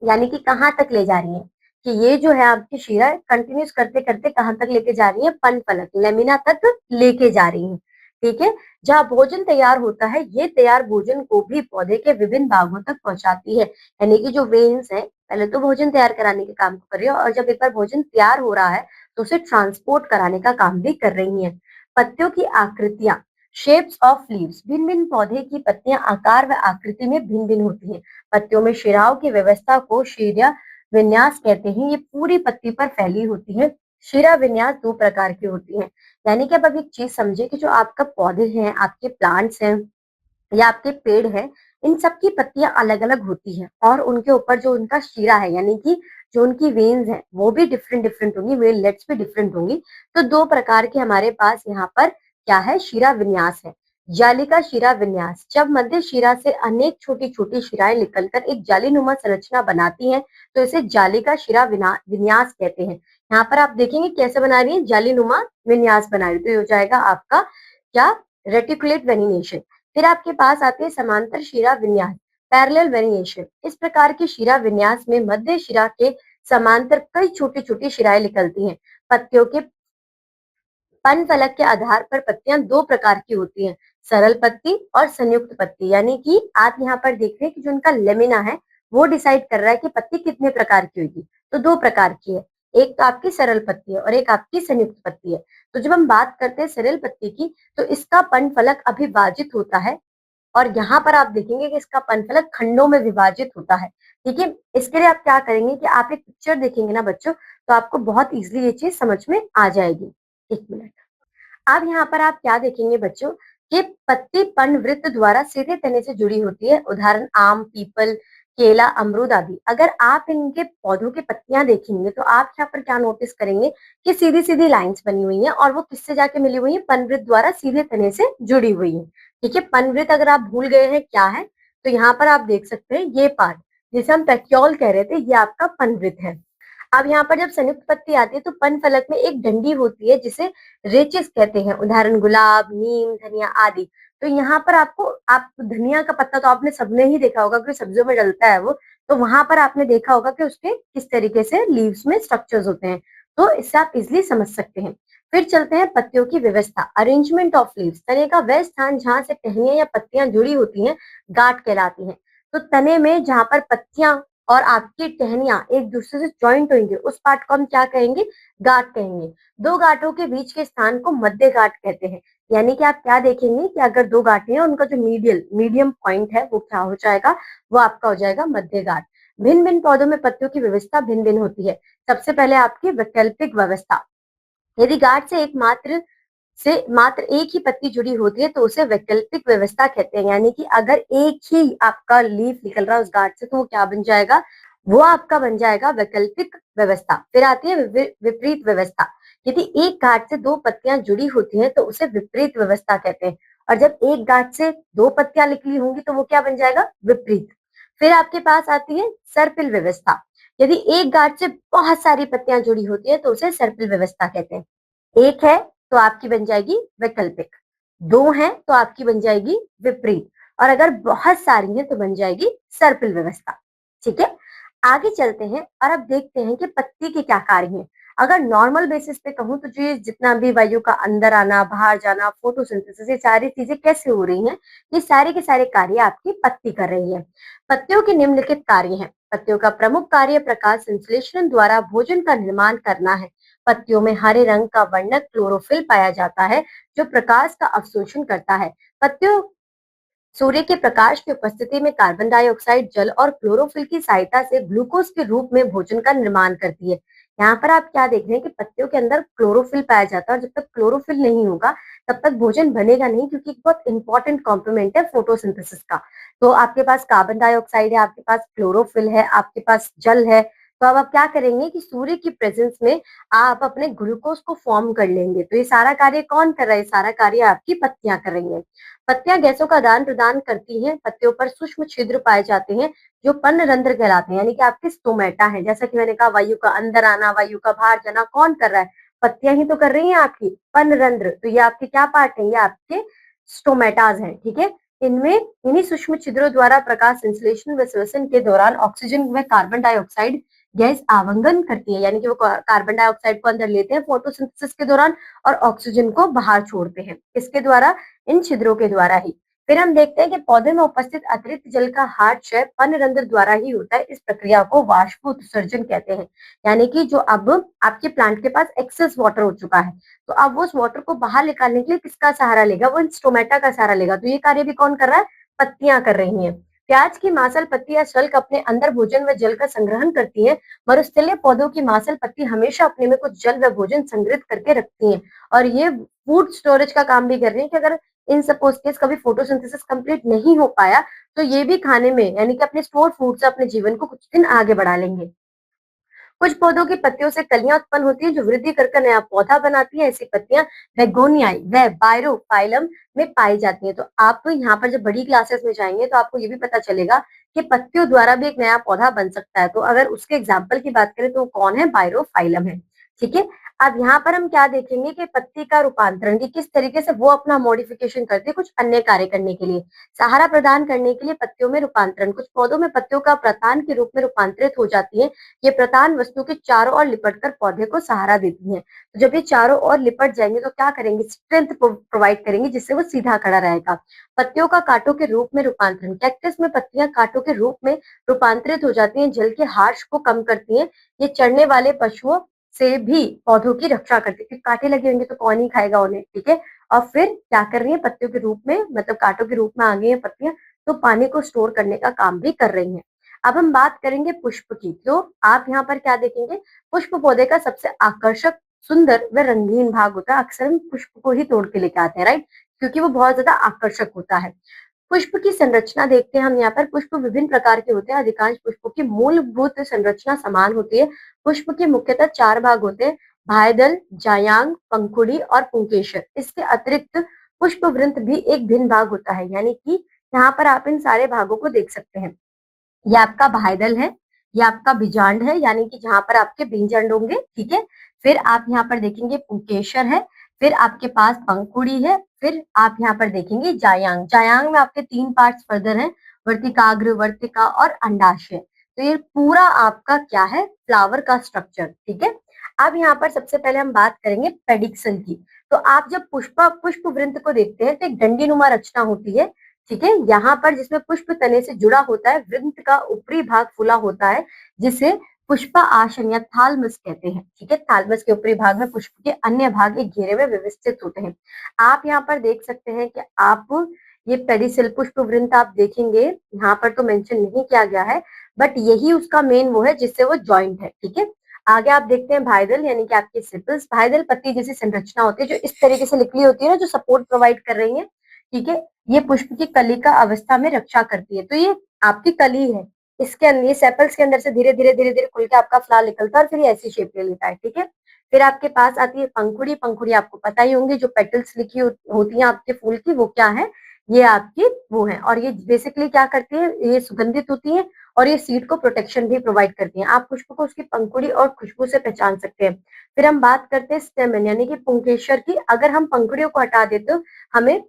यानी कि कहाँ तक ले जा रही है, कि ये जो है आपकी शिरा कंटिन्यूस करते करते कहाँ तक लेके जा रही है, पर्ण फलक लेमिना तक लेके जा रही है, ठीक है। जहाँ भोजन तैयार होता है, ये तैयार भोजन को भी पौधे के विभिन्न भागों तक पहुंचाती है। यानी कि जो वेन्स है, पहले तो भोजन तैयार कराने के काम को कर रही है, और जब एक बार भोजन तैयार हो रहा है तो उसे ट्रांसपोर्ट कराने का काम भी कर रही है। पत्तियों की आकृतियां, शेप्स ऑफ लीव्स, भिन्न भिन्न पौधे की पत्तियां आकार व आकृति में भिन्न भिन्न होती हैं। पत्तियों में शिराओं की व्यवस्था को शिरा विन्यास कहते हैं। ये पूरी पत्ती पर फैली होती है। शिरा विन्यास दो प्रकार की होती है। यानी कि अब एक चीज समझे कि जो आपका पौधे हैं, आपके प्लांट्स हैं या आपके पेड़ हैं, इन सब की पत्तियां अलग अलग होती हैं, और उनके ऊपर जो उनका शिरा है, यानी कि जो उनकी वेन्स हैं, वो भी डिफरेंट डिफरेंट होंगी, वेनलेट्स भी डिफरेंट होंगी। तो दो प्रकार के हमारे पास यहाँ पर क्या है, शिरा विन्यास है। जालिका शिरा विन्यास, जब मध्य शिरा से अनेक छोटी छोटी शिराएं निकलकर एक जालीनुमा संरचना बनाती हैं, तो इसे जालिका शिरा विन्यास कहते हैं। यहाँ पर आप देखेंगे कैसे बना रही है, जालीनुमा विन्यास बना रही है। तो ये हो जाएगा आपका क्या, रेटिकुलेट वेनिनेशन। फिर आपके पास आते हैं समांतर शिरा विन्यास, पैरेलल वेरिएशन। इस प्रकार के शिरा विन्यास में मध्य शिरा के समांतर कई छोटी छोटी शिराएं निकलती हैं। पत्तियों के पन फलक के आधार पर पत्तियां दो प्रकार की होती हैं, सरल पत्ती और संयुक्त पत्ती। यानी कि आप यहाँ पर देख रहे हैं कि जो उनका लेमिना है वो डिसाइड कर रहा है कि पत्ती कितने प्रकार की होगी। तो दो प्रकार की है, एक तो आपकी सरल पत्ती है और एक आपकी संयुक्त पत्ती है। तो जब हम बात करते हैं सरल पत्ती की, तो इसका पन फलक अभिभाजित होता है, और यहाँ पर आप देखेंगे कि इसका पनफलक खंडों में विभाजित होता है, ठीक है। इसके लिए आप क्या करेंगे कि आप एक पिक्चर देखेंगे ना बच्चों, तो आपको बहुत इजीली ये चीज समझ में आ जाएगी। एक मिनट। अब यहाँ पर आप क्या देखेंगे बच्चों, कि पत्ती पर्ण वृत्त द्वारा सीधे तने से जुड़ी होती है। उदाहरण आम, पीपल, केला, अमरूद आदि। अगर आप इनके पौधों की पत्तियां देखेंगे तो आप यहाँ पर क्या नोटिस करेंगे कि सीधी सीधी लाइंस बनी हुई हैं, और वो किससे जाके मिली हुई है, पनवृत्त द्वारा सीधे तने से जुड़ी हुई है, ठीक है। पनवृत्त अगर आप भूल गए हैं क्या है, तो यहाँ पर आप देख सकते हैं ये पार्ट जिसे हम पेक्योल कह रहे थे, ये आपका पनवृत्त है। अब यहाँ पर जब संयुक्त पत्ती आती है तो पन फलक में एक डंडी होती है जिसे रेचिस कहते हैं। उदाहरण गुलाब, नीम, धनिया आदि। तो यहाँ पर आपको, आप धनिया का पत्ता तो आपने सबने ही देखा होगा क्योंकि सब्जियों में डलता है वो, तो वहां पर आपने देखा होगा कि उसके किस तरीके से लीव्स में स्ट्रक्चर्स होते हैं। तो इससे आप इजिली समझ सकते हैं। फिर चलते हैं पत्तियों की व्यवस्था, अरेंजमेंट ऑफ लीव्स। तने का वह स्थान जहां से टहनियां या पत्तियां जुड़ी होती हैं गांठ कहलाती हैं। तो तने में जहां पर पत्तियां और आपकी टहनियां एक दूसरे से ज्वाइंट होंगे, उस पार्ट को हम क्या कहेंगे, गांठ कहेंगे। दो गांठों के बीच के स्थान को मध्य गांठ कहते हैं। यानी कि आप क्या देखेंगे कि अगर दो गांठें हैं, उनका जो मीडियम पॉइंट है वो क्या हो जाएगा, वो आपका हो जाएगा मध्य गांठ। भिन्न भिन्न पौधों में पत्तियों की व्यवस्था भिन्न भिन्न होती है। सबसे पहले आपकी वैकल्पिक व्यवस्था, यदि गांठ से मात्र एक ही पत्ती जुड़ी होती है तो उसे वैकल्पिक व्यवस्था कहते हैं। यानी कि अगर एक ही आपका लीफ निकल रहा है उस गांठ से, तो वो क्या बन जाएगा, वो आपका बन जाएगा वैकल्पिक व्यवस्था। फिर आती है विपरीत व्यवस्था। यदि एक गांठ से दो पत्तियां जुड़ी होती हैं तो उसे विपरीत व्यवस्था कहते हैं, और जब एक गांठ से दो पत्तियां निकली होंगी तो वो क्या बन जाएगा, विपरीत। फिर आपके पास आती है सर्पिल व्यवस्था। यदि एक गांठ से बहुत सारी पत्तियां जुड़ी होती है तो उसे सर्पिल व्यवस्था कहते हैं। एक है तो आपकी बन जाएगी वैकल्पिक, दो हैं तो आपकी बन जाएगी विपरीत, और अगर बहुत सारी हैं तो बन जाएगी सर्पिल व्यवस्था, ठीक है। आगे चलते हैं और अब देखते हैं कि पत्ती के क्या कार्य हैं। अगर नॉर्मल बेसिस पे कहूं तो जो जितना भी वायु का अंदर आना, बाहर जाना, फोटोसिंथेसिस, ये सारी चीजें कैसे हो रही हैं, ये सारे के सारे कार्य आपकी पत्ती कर रही है। पत्तियों के निम्नलिखित कार्य हैं। पत्तियों का प्रमुख कार्य प्रकाश संश्लेषण द्वारा भोजन का निर्माण करना है। पत्तियों में हरे रंग का वर्णक क्लोरोफिल पाया जाता है जो प्रकाश का अवशोषण करता है। पत्तियों सूर्य के प्रकाश की उपस्थिति में कार्बन डाइऑक्साइड, जल और क्लोरोफिल की सहायता से ग्लूकोज के रूप में भोजन का निर्माण करती है। यहाँ पर आप क्या देख रहे हैं कि पत्तियों के अंदर क्लोरोफिल पाया जाता है, और जब तक क्लोरोफिल नहीं होगा तब तक भोजन बनेगा नहीं, क्योंकि एक बहुत इंपॉर्टेंट कॉम्पोनेंट है फोटोसिंथेसिस का। तो आपके पास कार्बन डाइऑक्साइड है, आपके पास क्लोरोफिल है, आपके पास जल है, तो अब आप क्या करेंगे कि सूर्य की प्रेजेंस में आप अपने ग्लूकोज को फॉर्म कर लेंगे। तो ये सारा कार्य कौन कर रहा है? सारा कार्य आपकी पत्तियां कर रही हैं। पत्तियां गैसों का आदान प्रदान करती हैं। पत्तियों पर सूक्ष्म छिद्र पाए जाते हैं जो पर्णरंध्र कहलाते हैं, यानी कि आपके स्टोमेटा है। जैसा कि मैंने कहा, वायु का अंदर आना, वायु का बाहर जाना कौन कर रहा है? पत्तियां ही तो कर रही हैं आपकी। पर्णरंध्र, तो ये आपके क्या पार्ट है? ये आपके स्टोमेटाज हैं, ठीक है। इनमें इन्हीं सूक्ष्म छिद्रों द्वारा प्रकाश संश्लेषण व श्वसन के दौरान ऑक्सीजन व कार्बन डाइऑक्साइड गैस आवंगन करती है, यानी कि वो कार्बन डाइऑक्साइड को अंदर लेते हैं फोटोसिंथेसिस के दौरान और ऑक्सीजन को बाहर छोड़ते हैं। किसके द्वारा? इन छिद्रों के द्वारा ही। फिर हम देखते हैं कि पौधे में उपस्थित अतिरिक्त जल का हार्डशय पर्णरंध्र द्वारा ही होता है। इस प्रक्रिया को वाष्प उत्सर्जन कहते हैं, यानी कि जो अब आपके प्लांट के पास एक्सेस वाटर हो चुका है, तो अब वो उस वाटर को बाहर निकालने के लिए किसका सहारा लेगा? वो स्टोमेटा का सहारा लेगा। तो ये कार्य भी कौन कर रहा है? पत्तियां कर रही हैं। प्याज की मांसल पत्ती या शल्क अपने अंदर भोजन व जल का संग्रहण करती है। मरुस्थलीय पौधों की मांसल पत्ती हमेशा अपने में कुछ जल व भोजन संग्रहित करके रखती है, और ये फूड स्टोरेज का काम भी कर रही है कि अगर इन सपोज केस कभी फोटोसिंथेसिस कंप्लीट नहीं हो पाया, तो ये भी खाने में, यानी कि अपने स्टोर फूड से अपने जीवन को कुछ दिन आगे बढ़ा लेंगे। कुछ पौधों की पत्तियों से कलियां उत्पन्न होती हैं जो वृद्धि कर नया पौधा बनाती हैं। ऐसी पत्तियां बेगोनियाई व बायरोफाइलम में पाई जाती हैं। तो आप यहाँ पर जब बड़ी क्लासेस में जाएंगे तो आपको ये भी पता चलेगा कि पत्तियों द्वारा भी एक नया पौधा बन सकता है। तो अगर उसके एग्जाम्पल की बात करें तो वो कौन है? बायरोफाइलम है, ठीक है। अब यहाँ पर हम क्या देखेंगे कि पत्ती का रूपांतरण, कि किस तरीके से वो अपना मॉडिफिकेशन करती है कुछ अन्य कार्य करने के लिए। सहारा प्रदान करने के लिए पत्तियों में रूपांतरण। कुछ पौधों में पत्तियों का प्रतान के रूप में रूपांतरित हो जाती है। ये प्रतान वस्तु के चारों ओर लिपटकर पौधे को सहारा देती हैं। तो जब ये चारों ओर लिपट जाएंगे तो क्या करेंगे? स्ट्रेंथ प्रोवाइड करेंगे, जिससे वो सीधा खड़ा रहेगा। पत्तियों का कांटों के रूप में रूपांतरण। कैक्टस में पत्तियां कांटों के रूप में रूपांतरित हो जाती हैं, जल के हार्श को कम करती हैं। ये चढ़ने वाले पशुओं से भी पौधों की रक्षा करती है, क्योंकि कांटे लगे होंगे तो कौन ही खाएगा उन्हें, ठीक है। और फिर क्या कर रही है? पत्तियों के रूप में, मतलब कांटों के रूप में आ गई है पत्तियां, तो पानी को स्टोर करने का काम भी कर रही हैं। अब हम बात करेंगे पुष्प की। तो आप यहाँ पर क्या देखेंगे? पुष्प पौधे का सबसे आकर्षक, सुंदर व रंगीन भाग होता है। अक्सर हम पुष्प को ही तोड़ के लेके आते हैं, राइट, क्योंकि वो बहुत ज्यादा आकर्षक होता है। पुष्प की संरचना देखते हैं हम यहाँ पर। पुष्प विभिन्न प्रकार के होते हैं। अधिकांश पुष्पों की मूलभूत संरचना समान होती है। पुष्प के मुख्यतः 4 भाग होते हैं: बाह्यदल, जायांग, पंखुड़ी और पुंकेसर। इसके अतिरिक्त पुष्प वृंत भी एक भिन्न भाग होता है, यानी कि यहाँ पर आप इन सारे भागों को देख सकते हैं। ये आपका बाह्यदल है, ये आपका बीजांड है, यानी कि जहां पर आपके बीजांड होंगे, ठीक है। फिर आप यहाँ पर देखेंगे पुंकेसर है, फिर आपके पास पंखुड़ी है, फिर आप यहाँ पर देखेंगे जायांग। जायांग में आपके 3 पार्ट्स फर्दर हैं: वर्तिकाग्र, वर्तिका और अंडाशय। तो ये पूरा आपका क्या है? फ्लावर का स्ट्रक्चर, ठीक है। अब यहाँ पर सबसे पहले हम बात करेंगे पेडिक्सल की। तो आप जब पुष्प वृंत को देखते हैं तो एक डंडी नुमा रचना होती है, ठीक है। यहाँ पर जिसमें पुष्प तने से जुड़ा होता है, वृंत का ऊपरी भाग फुला होता है, जिसे पुष्पा आसन या थालमस कहते हैं, ठीक है। थालमस के ऊपरी भाग में पुष्प के अन्य भाग एक घेरे में व्यवस्थित होते हैं। आप यहाँ पर देख सकते हैं कि आप ये पेडिसल पुष्प वृंत आप देखेंगे, यहाँ पर तो मेंशन नहीं किया गया है, बट यही उसका मेन वो है जिससे वो ज्वाइंट है, ठीक है। आगे आप देखते हैं भाईदल, यानी कि आपके सिपल्स। भाईदल पत्ती जैसी संरचना होती है जो इस तरीके से निकली होती है ना, जो सपोर्ट प्रोवाइड कर रही है, ठीक है। ये पुष्प की कली का अवस्था में रक्षा करती है। तो ये आपकी कली है, इसके अंदर, ये सेपल्स के अंदर से धीरे धीरे धीरे धीरे खुल के आपका फ्लावर निकलता है और फिर ये ऐसी शेप ले लेता है, ठीक है। फिर आपके पास आती है पंखुड़ी। पंखुड़ी आपको पता ही होंगी, जो पेटल्स लिखी होती है आपके फूल की, वो क्या है? ये आपकी वो है, और ये बेसिकली क्या करती है? ये सुगंधित होती है और ये सीड को प्रोटेक्शन भी प्रोवाइड करती है। आप पुष्प को उसकी पंखुड़ी और खुशबू से पहचान सकते हैं। फिर हम बात करते हैं स्टेमन, यानी कि पुंकेसर की। अगर हम पंखुड़ियों को हटा देते तो हमें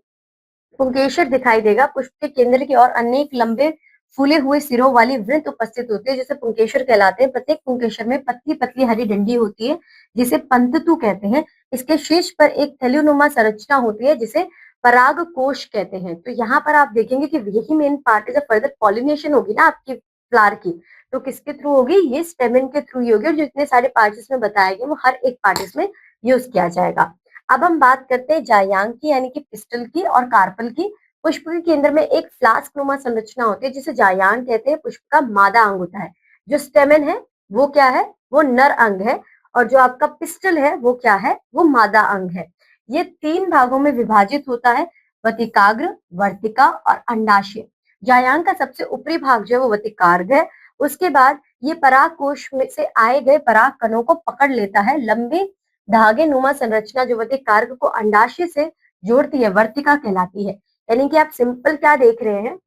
पुंकेसर दिखाई देगा। पुष्प के केंद्र की ओर अनेक लंबे फूले हुए सिरों वाली वृंत उपस्थित होती है, जिसे पुंकेसर कहलाते हैं। प्रत्येक पुंकेसर में पतली पतली हरी डंडी होती है, जिसे पंततु कहते हैं। इसके शीर्ष पर एक थैलीनुमा संरचना होती है, जिसे पराग कोश कहते हैं। तो यहाँ पर आप देखेंगे कि यही मेन पार्ट है। जब फर्दर पॉलिनेशन होगी ना आपकी फ्लावर की, तो किसके थ्रू होगी? ये स्टेमन के थ्रू ही होगी, और जो इतने सारे पार्ट इसमें बताए गए वो हर एक पार्ट इसमें यूज किया जाएगा। अब हम बात करते हैं जायांग की, यानी कि पिस्टल की और कार्पल की। पुष्प के केंद्र में एक फ्लास्क नुमा संरचना होती है, जिसे जायांग कहते हैं। पुष्प का मादा अंग होता है। जो स्टेमन है वो क्या है? वो नर अंग है, और जो आपका पिस्टल है वो क्या है? वो मादा अंग है। ये 3 भागों में विभाजित होता है: वतिकाग्र, वर्तिका और अंडाशय। जायांग का सबसे ऊपरी भाग जो है वो वतिकाग्र है। उसके बाद ये पराग कोश में से आए गए पराग कणों को पकड़ लेता है। लंबे धागे नुमा संरचना जो वर्तिकार्ग को अंडाशय से जोड़ती है वर्तिका कहलाती है। यानी कि आप सिंपल क्या देख रहे हैं,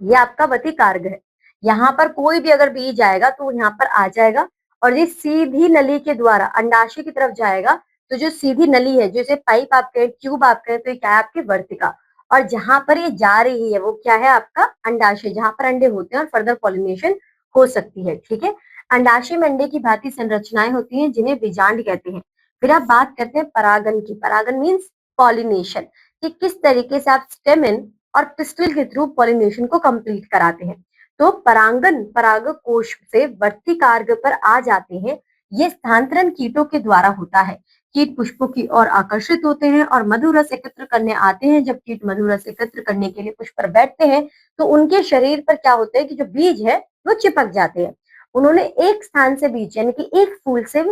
ये आपका वर्तिकार्ग है। यहाँ पर कोई भी अगर बीज आएगा तो यहाँ पर आ जाएगा और ये सीधी नली के द्वारा अंडाशय की तरफ जाएगा। तो जो सीधी नली है, जैसे पाइप आप कहें, ट्यूब आप कहें, तो ये क्या है आपकी वर्तिका। और जहां पर ये जा रही है वो क्या है आपका अंडाशय, जहां पर अंडे होते हैं और फर्दर पॉलिनेशन हो सकती है। ठीक है, अंडाशय में अंडे की भांति संरचनाएं होती हैं जिन्हें बीजांड कहते हैं। फिर आप बात करते हैं परागन की। परागन मीन्स पॉलिनेशन, कि किस तरीके से आप स्टेमेन और पिस्टल के थ्रू पॉलिनेशन को कंप्लीट कराते हैं। तो परागन परागक कोश से वर्तिकार्ग पर आ जाते हैं। ये स्थानांतरण कीटों के द्वारा होता है। कीट पुष्पों की ओर आकर्षित होते हैं और मधु रस एकत्र करने आते हैं। जब कीट मधु रस एकत्र करने के लिए पुष्प पर बैठते हैं तो उनके शरीर पर क्या होता है कि जो बीज है वो चिपक जाते हैं। उन्होंने एक स्थान से बीज यानी कि एक फूल से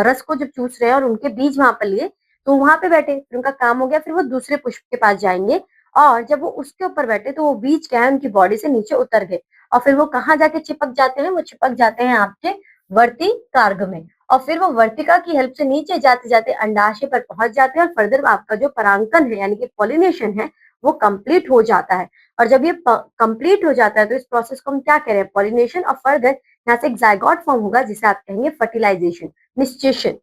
रस को जब चूस रहे हैं और उनके बीज वहां पर लिए तो वहां पे बैठे, फिर उनका काम हो गया, फिर वो दूसरे पुष्प के पास जाएंगे और जब वो उसके ऊपर बैठे तो वो बीज क्या है उनकी बॉडी से नीचे उतर गए और फिर वो कहाँ जाके चिपक जाते हैं, वो चिपक जाते हैं आपके वर्तिकार्ग में। और फिर वो वर्तिका की हेल्प से नीचे जाते जाते अंडाशय पर पहुंच जाते हैं और फर्दर आपका जो परागकण है यानी कि पॉलिनेशन है वो कंप्लीट हो जाता है। और जब ये कंप्लीट हो जाता है तो इस प्रोसेस को हम क्या कह रहे हैं, पॉलिनेशन। और फर्दर यहाँ से एक जायगोट फॉर्म होगा जिसे आप कहेंगे फर्टिलाइजेशन, निश्चेषण।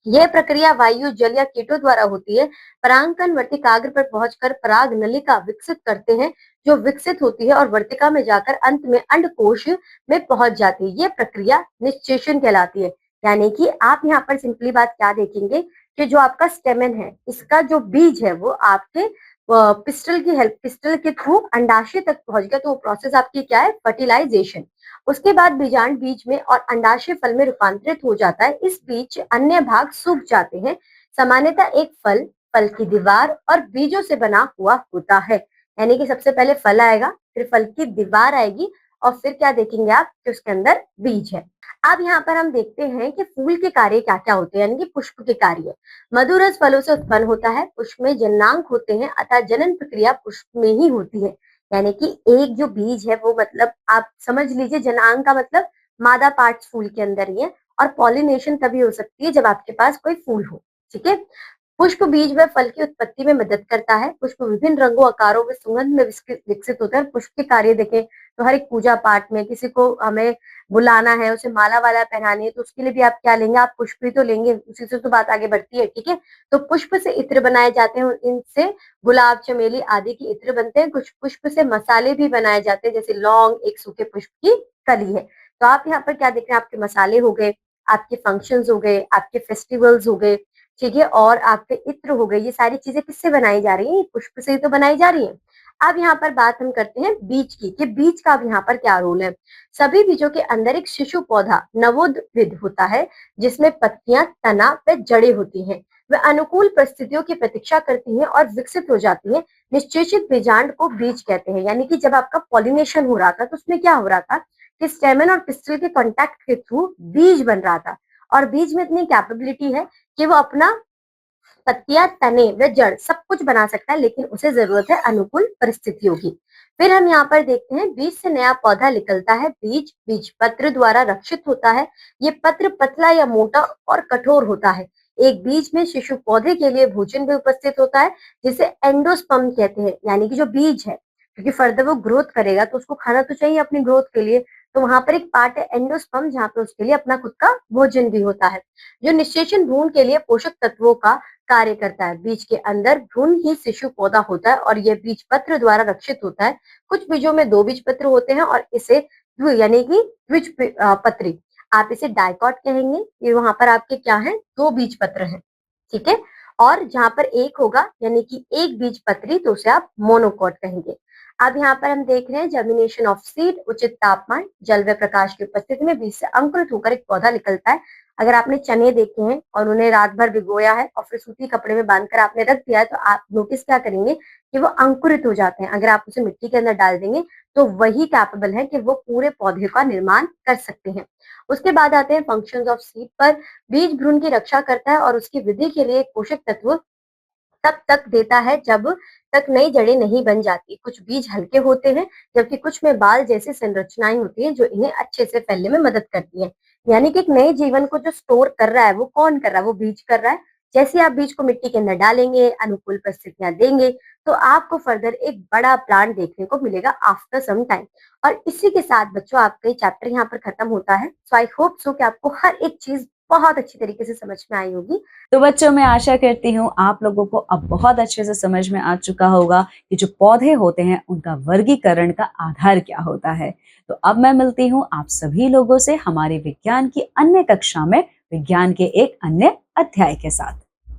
यह प्रक्रिया वायु, जल या कीटों द्वारा होती है। परागकण वर्तिकाग्र पर पहुंचकर पराग नलिका विकसित करते हैं जो विकसित होती है और वर्तिका में जाकर अंत में अंडकोश में पहुंच जाती है। यह प्रक्रिया निश्चेषण कहलाती है। यानी कि आप यहाँ पर सिंपली बात क्या देखेंगे कि जो आपका स्टेमेन है, इसका जो बीज है वो आपके पिस्टल की हेल्प, पिस्टल के थ्रू अंडाशय तक पहुंच गया तो वो प्रोसेस आपकी क्या है, फर्टिलाइजेशन। उसके बाद बीजांड बीज में और अंडाशय फल में रूपांतरित हो जाता है। इस बीच अन्य भाग सूख जाते हैं। सामान्यतः एक फल, फल की दीवार और बीजों से बना हुआ होता है। यानी कि सबसे पहले फल आएगा, फिर फल की दीवार आएगी और फिर क्या देखेंगे आप कि उसके अंदर बीज है। अब यहाँ पर हम देखते हैं कि फूल के कार्य क्या क्या होते हैं, यानी कि पुष्प के कार्य। मधुरस फलों से उत्पन्न होता है। पुष्प में जननांग होते हैं अतः जनन प्रक्रिया पुष्प में ही होती है। यानी कि एक जो बीज है वो मतलब आप समझ लीजिए, जनांग का मतलब मादा पार्ट्स फूल के अंदर ही है और पॉलिनेशन तभी हो सकती है जब आपके पास कोई फूल हो। ठीक है, पुष्प बीज व फल की उत्पत्ति में मदद करता है। पुष्प विभिन्न रंगों, आकारों व सुगंध में विकसित होता है। पुष्प के कार्य देखें तो हर एक पूजा पाठ में किसी को हमें बुलाना है, उसे माला वाला पहनानी है तो उसके लिए भी आप क्या लेंगे, आप पुष्प ही तो लेंगे, उसी से तो बात आगे बढ़ती है। ठीक है, तो पुष्प से इत्र बनाए जाते हैं, इनसे गुलाब, चमेली आदि के इत्र बनते हैं। कुछ पुष्प से मसाले भी बनाए जाते हैं, जैसे लौंग एक सूखे पुष्प की कली है। तो आप यहाँ पर क्या देख रहे हैं, आपके मसाले हो गए, आपके फंक्शंस हो गए, आपके फेस्टिवल्स हो गए, ठीक है, और आपके इत्र हो गए। ये सारी चीजें किससे बनाई जा रही है, पुष्प से ही तो बनाई जा रही है। अब यहाँ पर बात हम करते हैं बीज की, कि बीज का अब यहाँ पर क्या रोल है। सभी बीजों के अंदर एक शिशु पौधा नवोद्भिद होता है जिसमें पत्तियां, तना व जड़ें होती हैं। वे अनुकूल परिस्थितियों की प्रतीक्षा करती हैं और विकसित हो जाती हैं। निश्चेषित बीजांड को बीज कहते हैं। यानी कि जब आपका पॉलिनेशन हो रहा था तो उसमें क्या हो रहा था कि स्टेमन और पिस्टल के कॉन्टैक्ट के थ्रू बीज बन रहा था और बीज में इतनी कैपेबिलिटी है कि वो अपना पत्तियां, तने व जड़ सब कुछ बना सकता है, लेकिन उसे जरूरत है अनुकूल परिस्थितियों की। फिर हम यहाँ पर देखते हैं बीज से नया पौधा निकलता है। बीज बीज पत्र द्वारा रक्षित होता है। ये पत्र पतला या मोटा और कठोर होता है। एक बीज में शिशु पौधे के लिए भोजन भी उपस्थित होता है जिसे एंडोस्पर्म कहते हैं। यानी कि जो बीज है, क्योंकि फर्दर वो ग्रोथ करेगा तो उसको खाना तो चाहिए अपनी ग्रोथ के लिए, तो वहां पर एक पार्ट है एंडोस्पर्म जहाँ पे उसके लिए अपना खुद का भोजन भी होता है, जो निषेचन भ्रूण के लिए पोषक तत्वों का कार्य करता है। बीज के अंदर भ्रूण ही शिशु पौधा होता है और यह बीज पत्र द्वारा रक्षित होता है। कुछ बीजों में दो बीज पत्र होते हैं और इसे यानी कि द्विज पत्री, आप इसे डाइकॉट कहेंगे। ये वहां पर आपके क्या है, दो बीज पत्र हैं। ठीक है, और जहां पर एक होगा यानी कि एक बीज पत्री तो उसे आप मोनोकॉट कहेंगे। अब यहाँ पर हम देख रहे हैं जर्मिनेशन ऑफ सीड। उचित तापमान, जल व प्रकाश की उपस्थिति में बीज से अंकुरित होकर एक पौधा निकलता है। अगर आपने चने देखे हैं और उन्हें रात भर भिगोया है और फिर सूती कपड़े में बांधकर आपने रख दिया है तो आप नोटिस क्या करेंगे कि वो अंकुरित हो जाते हैं। अगर आप उसे मिट्टी के अंदर डाल देंगे तो वही कैपेबल है कि वो पूरे पौधे का निर्माण कर सकते हैं। उसके बाद आते हैं फंक्शंस ऑफ सीड पर। बीज भ्रूण की रक्षा करता है और उसकी वृद्धि के लिए एक पोषक तत्व तब तक देता है जब तक नई जड़ें नहीं बन जाती। कुछ बीज हल्के होते हैं, जबकि कुछ में बाल जैसी संरचनाएं होती हैं जो इन्हें अच्छे से फैलने में मदद करती हैं। यानी कि एक नए जीवन को जो स्टोर कर रहा है, वो कौन कर रहा है? वो बीज कर रहा है। जैसे आप बीज को मिट्टी के अंदर डालेंगे, अनुकूल परिस्थितियां देंगे, तो आपको फर्दर एक बड़ा प्लांट देखने को मिलेगा आफ्टर सम टाइम। और इसी के साथ बच्चों आपका ये चैप्टर यहाँ पर खत्म होता है। सो आई होप सो कि आपको हर एक चीज बहुत अच्छी तरीके से समझ में आई होगी। तो बच्चों, मैं आशा करती हूँ आप लोगों को अब बहुत अच्छे से समझ में आ चुका होगा कि जो पौधे होते हैं उनका वर्गीकरण का आधार क्या होता है। तो अब मैं मिलती हूँ आप सभी लोगों से हमारी विज्ञान की अन्य कक्षा में विज्ञान के एक अन्य अध्याय के साथ।